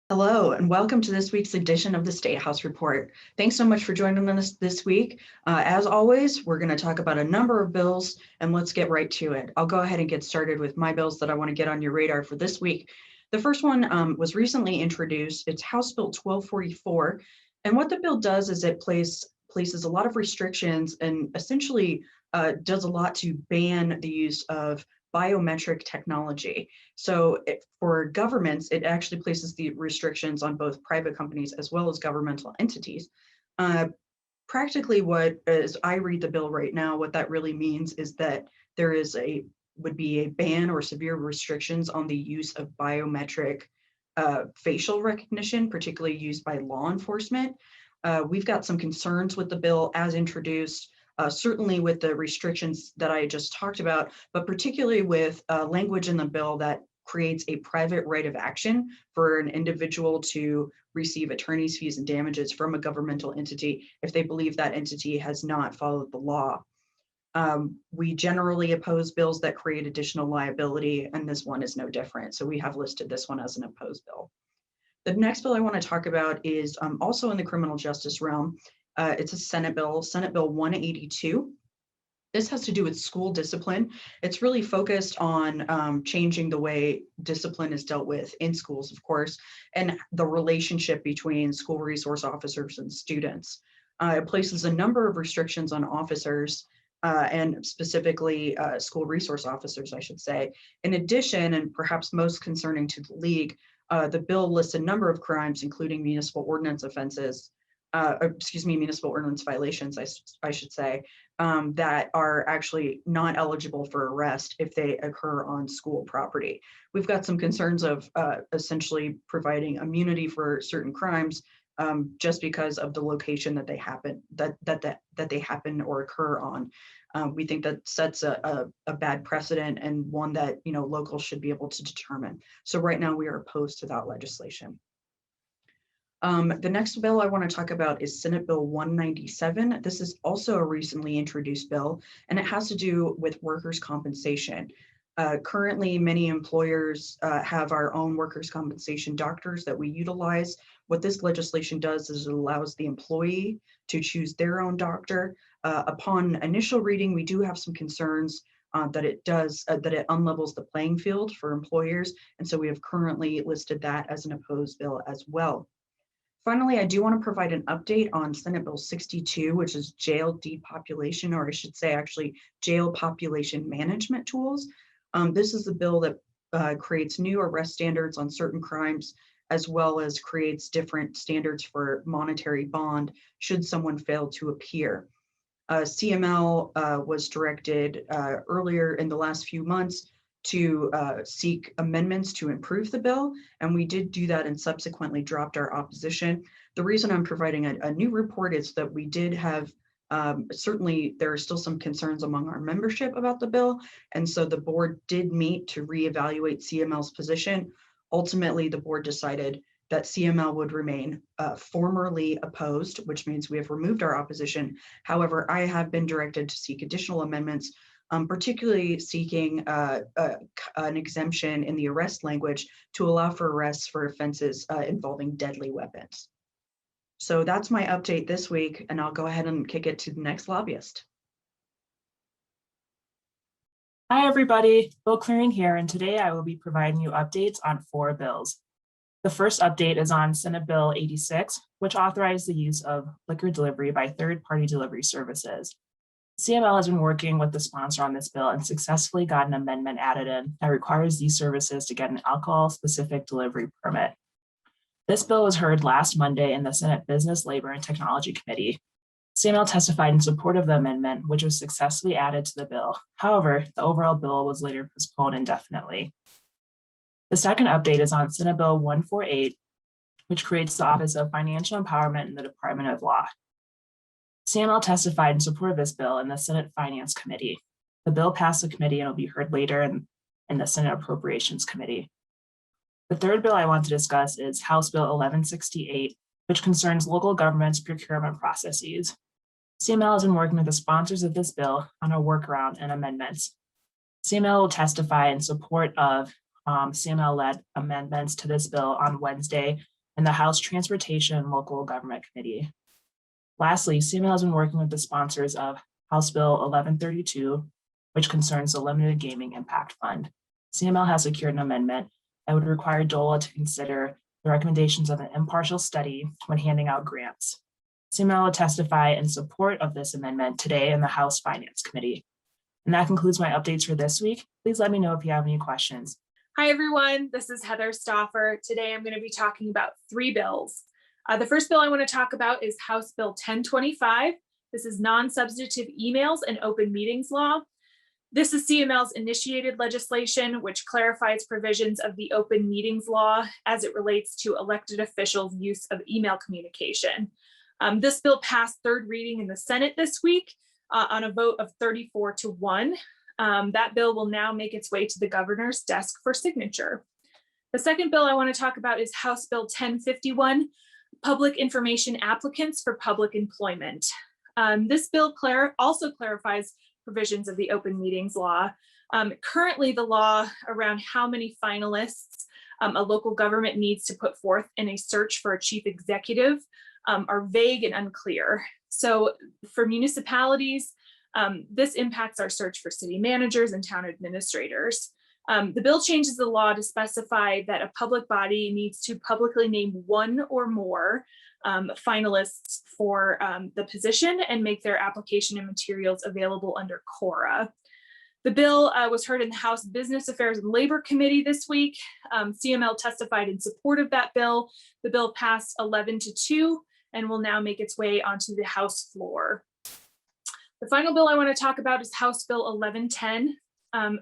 Hello, and welcome to this week's edition of the Statehouse Report. Thanks so much for joining us this week. As always, we're going to talk about a number of bills, and let's get right to it. I'll go ahead and get started with my bills that I want to get on your radar for this week. The first one was recently introduced. It's House Bill 1244, and what the bill does is it places a lot of restrictions and essentially does a lot to ban the use of biometric technology. So for governments, it actually places the restrictions on both private companies as well as governmental entities. Practically, as I read the bill right now, what that really means is that there would be a ban or severe restrictions on the use of biometric facial recognition, particularly used by law enforcement. We've got some concerns with the bill as introduced. Certainly with the restrictions that I just talked about, but particularly with language in the bill that creates a private right of action for an individual to receive attorney's fees and damages from a governmental entity if they believe that entity has not followed the law. We generally oppose bills that create additional liability, and this one is no different. So we have listed this one as an opposed bill. The next bill I want to talk about is also in the criminal justice realm. It's a Senate Bill 182. This has to do with school discipline. It's really focused on changing the way discipline is dealt with in schools, of course, and the relationship between school resource officers and students. It places a number of restrictions on officers and specifically school resource officers, I should say. In addition, and perhaps most concerning to the league, the bill lists a number of crimes, including municipal ordinance offenses, municipal ordinance violations, I should say, that are actually not eligible for arrest if they occur on school property. We've got some concerns of essentially providing immunity for certain crimes just because of the location that they happen that they happen or occur on. We think that sets a bad precedent and one that locals should be able to determine. So right now we are opposed to that legislation. The next bill I want to talk about is Senate Bill 197. This is also a recently introduced bill, and it has to do with workers' compensation. Currently, many employers have our own workers' compensation doctors that we utilize. What this legislation does is it allows the employee to choose their own doctor. Upon initial reading, we do have some concerns that it unlevels the playing field for employers, and so we have currently listed that as an opposed bill as well. Finally, I do want to provide an update on Senate Bill 62, which is jail depopulation, or I should say actually jail population management tools. This is a bill that creates new arrest standards on certain crimes, as well as creates different standards for monetary bond should someone fail to appear. CML was directed earlier in the last few months to seek amendments to improve the bill, and we did do that and subsequently dropped our opposition. The reason I'm providing a new report is that we did have, certainly there are still some concerns among our membership about the bill, and so the board did meet to reevaluate CML's position. Ultimately, the board decided that CML would remain formerly opposed, which means we have removed our opposition. However, I have been directed to seek additional amendments, particularly seeking an exemption in the arrest language to allow for arrests for offenses involving deadly weapons. So that's my update this week, and I'll go ahead and kick it to the next lobbyist. Hi, everybody. Bill Clearing here, and today I will be providing you updates on 4 bills. The first update is on Senate Bill 86, which authorized the use of liquor delivery by third-party delivery services. CML has been working with the sponsor on this bill and successfully got an amendment added in that requires these services to get an alcohol-specific delivery permit. This bill was heard last Monday in the Senate Business, Labor, and Technology Committee. CML testified in support of the amendment, which was successfully added to the bill. However, the overall bill was later postponed indefinitely. The second update is on Senate Bill 148, which creates the Office of Financial Empowerment in the Department of Law. CML testified in support of this bill in the Senate Finance Committee. The bill passed the committee and will be heard later in the Senate Appropriations Committee. The third bill I want to discuss is House Bill 1168, which concerns local government's procurement processes. CML has been working with the sponsors of this bill on a workaround and amendments. CML will testify in support of CML-led amendments to this bill on Wednesday, and the House Transportation and Local Government Committee. Lastly, CML has been working with the sponsors of House Bill 1132, which concerns the Limited Gaming Impact Fund. CML has secured an amendment that would require DOLA to consider the recommendations of an impartial study when handing out grants. CML will testify in support of this amendment today in the House Finance Committee. And that concludes my updates for this week. Please let me know if you have any questions. Hi, everyone. This is Heather Stauffer. Today, I'm going to be talking about 3 bills. The first bill I want to talk about is House Bill 1025. This is non-substantive emails and open meetings law. This is CML's initiated legislation, which clarifies provisions of the open meetings law as it relates to elected officials' use of email communication. This bill passed 3rd reading in the Senate this week on a vote of 34-1. That bill will now make its way to the governor's desk for signature. The second bill I want to talk about is House Bill 1051, Public Information Applicants for Public Employment. This bill also clarifies provisions of the open meetings law. Currently, the law around how many finalists a local government needs to put forth in a search for a chief executive are vague and unclear. So for municipalities, this impacts our search for city managers and town administrators. The bill changes the law to specify that a public body needs to publicly name 1 or more finalists for the position and make their application and materials available under Cora. The bill was heard in the House Business Affairs and Labor Committee this week. CML testified in support of that bill. The bill passed 11-2 and will now make its way onto the House floor. The final bill I want to talk about is House Bill 1110,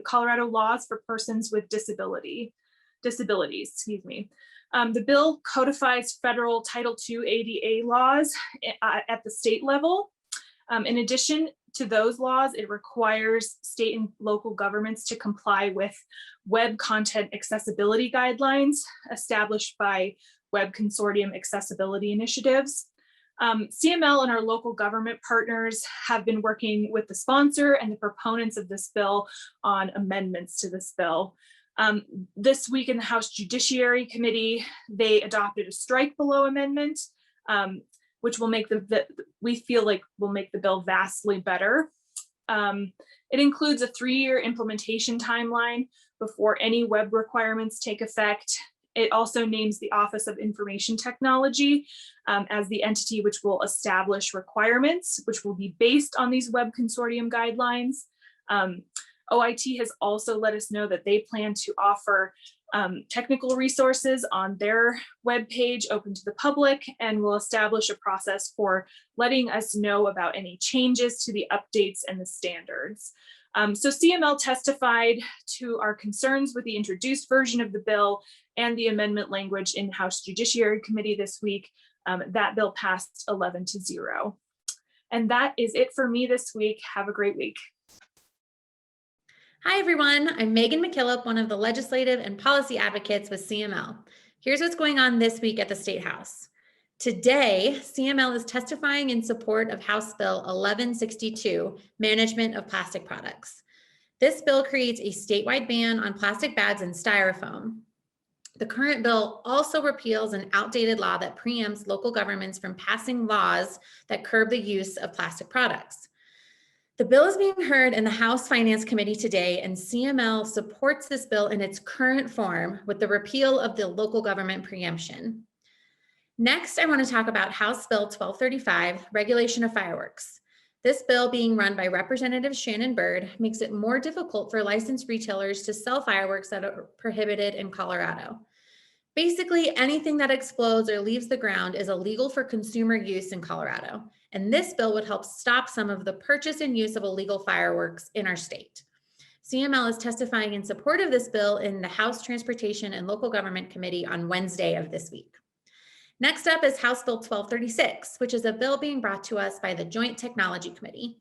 Colorado Laws for Persons with Disabilities. The bill codifies federal Title II ADA laws at the state level. In addition to those laws, it requires state and local governments to comply with web content accessibility guidelines established by Web Consortium Accessibility Initiatives. CML and our local government partners have been working with the sponsor and the proponents of this bill on amendments to this bill. This week in the House Judiciary Committee, they adopted a strike below amendment, which will make we feel like will make the bill vastly better. It includes a 3-year implementation timeline before any web requirements take effect. It also names the Office of Information Technology as the entity which will establish requirements, which will be based on these Web Consortium guidelines. OIT has also let us know that they plan to offer technical resources on their webpage open to the public, and will establish a process for letting us know about any changes to the updates and the standards. So CML testified to our concerns with the introduced version of the bill and the amendment language in House Judiciary Committee this week. That bill passed 11-0. And that is it for me this week. Have a great week. Hi, everyone. I'm Megan McKillop, one of the legislative and policy advocates with CML. Here's what's going on this week at the State House. Today, CML is testifying in support of House Bill 1162, Management of Plastic Products. This bill creates a statewide ban on plastic bags and styrofoam. The current bill also repeals an outdated law that preempts local governments from passing laws that curb the use of plastic products. The bill is being heard in the House Finance Committee today, and CML supports this bill in its current form with the repeal of the local government preemption. Next, I want to talk about House Bill 1235, Regulation of Fireworks. This bill, being run by Representative Shannon Bird, makes it more difficult for licensed retailers to sell fireworks that are prohibited in Colorado. Basically, anything that explodes or leaves the ground is illegal for consumer use in Colorado, and this bill would help stop some of the purchase and use of illegal fireworks in our state. CML is testifying in support of this bill in the House Transportation and Local Government Committee on Wednesday of this week. Next up is House Bill 1236, which is a bill being brought to us by the Joint Technology Committee.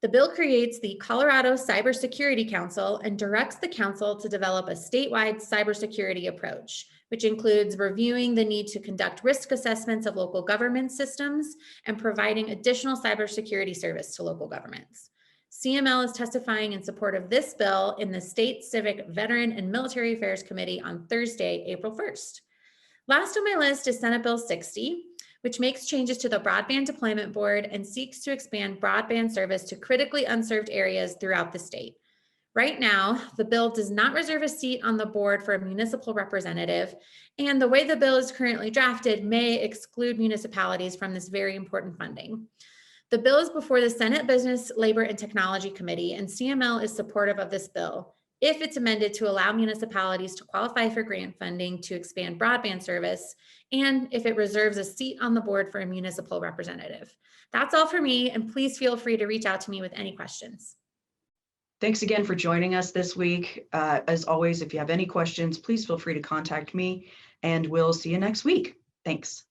The bill creates the Colorado Cybersecurity Council and directs the council to develop a statewide cybersecurity approach, which includes reviewing the need to conduct risk assessments of local government systems and providing additional cybersecurity service to local governments. CML is testifying in support of this bill in the State Civic, Veteran, and Military Affairs Committee on Thursday, April 1st. Last on my list is Senate Bill 60, which makes changes to the Broadband Deployment Board and seeks to expand broadband service to critically unserved areas throughout the state. Right now, the bill does not reserve a seat on the board for a municipal representative, and the way the bill is currently drafted may exclude municipalities from this very important funding. The bill is before the Senate Business, Labor, and Technology Committee, and CML is supportive of this bill if it's amended to allow municipalities to qualify for grant funding to expand broadband service, and if it reserves a seat on the board for a municipal representative. That's all for me, and please feel free to reach out to me with any questions. Thanks again for joining us this week. As always, if you have any questions, please feel free to contact me, and we'll see you next week. Thanks.